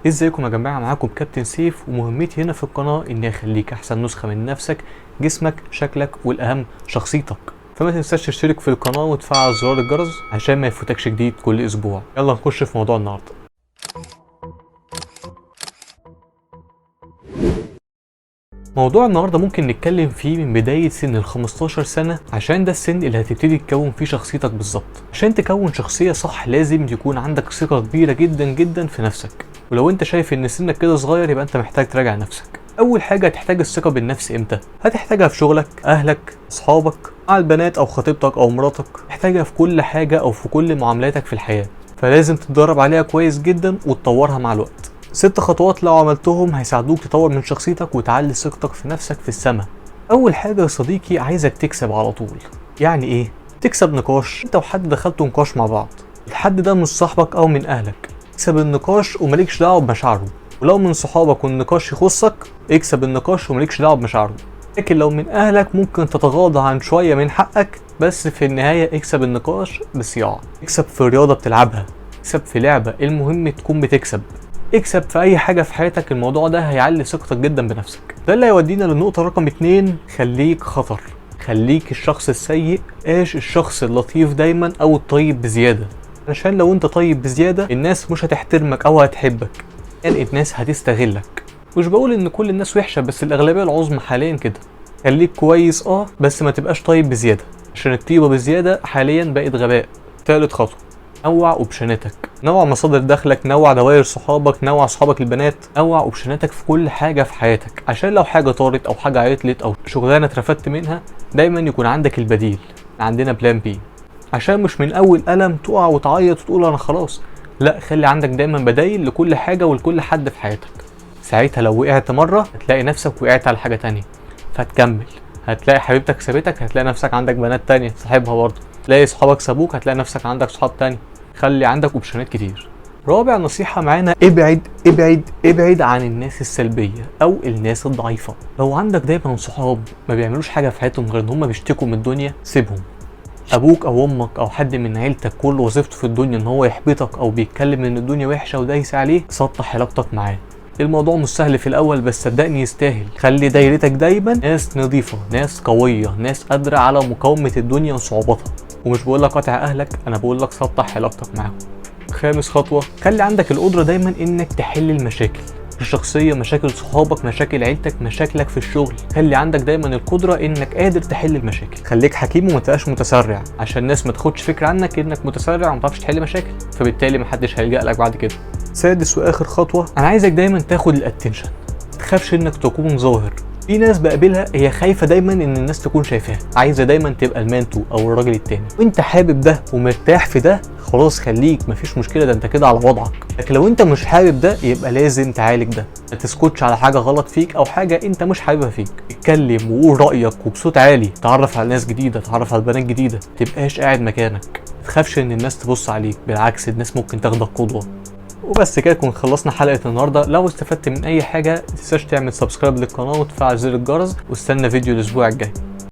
ازيكم يا جماعه، معاكم كابتن سيف، ومهمتي هنا في القناه اني اخليك احسن نسخه من نفسك، جسمك، شكلك، والاهم شخصيتك. فما تنساش تشترك في القناه وتفعل زرار الجرس عشان ما يفوتكش جديد كل اسبوع. يلا نخش في موضوع النهارده. موضوع النهارده ممكن نتكلم فيه من بداية سن ال 15 سنة، عشان ده السن اللي هتبتدي تكون فيه شخصيتك بالظبط. عشان تكون شخصية صح لازم يكون عندك ثقة كبيرة جدا جدا في نفسك، ولو انت شايف ان سنك كده صغير يبقى انت محتاج تراجع نفسك. اول حاجة هتحتاج الثقة بالنفس امتى؟ هتحتاجها في شغلك، اهلك، اصحابك، مع البنات او خطيبتك او مراتك، محتاجها في كل حاجة او في كل معاملاتك في الحياة، فلازم تتدرب عليها كويس جدا وتطورها مع الوقت. 6 خطوات لو عملتهم هيساعدوك تطور من شخصيتك وتعلي ثقتك في نفسك في السما. اول حاجه يا صديقي، عايزك تكسب على طول. يعني ايه تكسب؟ نقاش، انت وحد دخلتوا نقاش مع بعض، الحد ده مش صاحبك او من اهلك، اكسب النقاش ومالكش دعوه بمشاعره. ولو من صحابك والنقاش يخصك، اكسب النقاش ومالكش دعوه بمشاعره. لكن لو من اهلك ممكن تتغاضى عن شويه من حقك، بس في النهايه اكسب النقاش بصياعه. اكسب في رياضه بتلعبها، اكسب في لعبه، المهم تكون بتكسب. اكسب في اي حاجة في حياتك، الموضوع ده هيعلي ثقتك جدا بنفسك. ده اللي هيودينا للنقطة رقم 2، خليك خطر. خليك الشخص السيء، ايش الشخص اللطيف دايما او الطيب بزيادة. عشان لو انت طيب بزيادة الناس مش هتحترمك او هتحبك، يعني الناس هتستغلك. مش بقول ان كل الناس وحشة، بس الاغلبية العظمى حاليا كده. خليك كويس بس ما تبقاش طيب بزيادة، عشان الطيبة بزيادة حاليا بقت غباء. ثالث خطوة، نوع اوبشناتك، نوع مصادر دخلك، نوع دوائر صحابك، نوع صحابك البنات، نوع اوبشناتك في كل حاجه في حياتك، عشان لو حاجه طارت او حاجه عطلت او شغلانه اترفدت منها دايما يكون عندك البديل. عندنا بلان بي، عشان مش من اول قلم تقع وتعيط وتقول انا خلاص. لا، خلي عندك دايما بدايل لكل حاجه ولكل حد في حياتك. ساعتها لو وقعت مره هتلاقي نفسك وقعت على حاجه تانية فتكمل. هتلاقي حبيبتك سابتك، هتلاقي نفسك عندك بنات تانية صاحبها برضه. تلاقي صحابك سابوك، هتلاقي نفسك عندك صحاب تاني. خلي عندك اوبشنات كتير. رابع نصيحة معانا، ابعد ابعد ابعد عن الناس السلبية او الناس الضعيفة. لو عندك دايما صحاب ما بيعملوش حاجة في حياتهم غير ان هم بيشتكوا من الدنيا، سيبهم. ابوك او امك او حد من عيلتك كل وظيفته في الدنيا ان هو يحبطك او بيتكلم ان الدنيا وحشة ودايس عليه، سطح علاقتك معاه. الموضوع مش سهل في الاول بس صدقني يستاهل. خلي دايرتك دايما ناس نظيفة، ناس قوية، ناس قادرة على مقاومة الدنيا وصعوباتها. ومش بقول لك قاطع اهلك، انا بقول لك سطح علاقتك معاهم. خامس خطوة، خلي عندك القدرة دايما انك تحل المشاكل الشخصية، مشاكل صحابك، مشاكل عيلتك، مشاكلك في الشغل. خلي عندك دايما القدرة انك قادر تحل المشاكل. خليك حكيم وما تبقاش متسرع، عشان الناس ما تاخدش فكرة عنك انك متسرع وما بتعرفش تحل مشاكل، فبالتالي محدش هيلجأ لك بعد كده. سادس واخر خطوة، انا عايزك دايما تاخد الاتنشن. متخافش انك تكون ظاهر. في ناس بقابلها هي خايفه دايما ان الناس تكون شايفاها، عايزه دايما تبقى المانتو او الراجل التاني، وانت حابب ده ومرتاح في ده، خلاص خليك، مفيش مشكله، ده انت كده على وضعك. لكن لو انت مش حابب ده يبقى لازم تعالج ده. ما تسكتش على حاجه غلط فيك او حاجه انت مش حاببها فيك، اتكلم وقول رايك وبصوت عالي، تعرف على ناس جديده، تعرف على بنات جديده، متبقاش قاعد مكانك. ما تخافش ان الناس تبص عليك، بالعكس الناس ممكن تاخدك قدوه. وبس كده نكون خلصنا حلقة النهاردة. لو استفدت من اي حاجة متنساش تعمل سبسكرايب للقناة وتفعل زر الجرس، واستنى فيديو الاسبوع الجاي.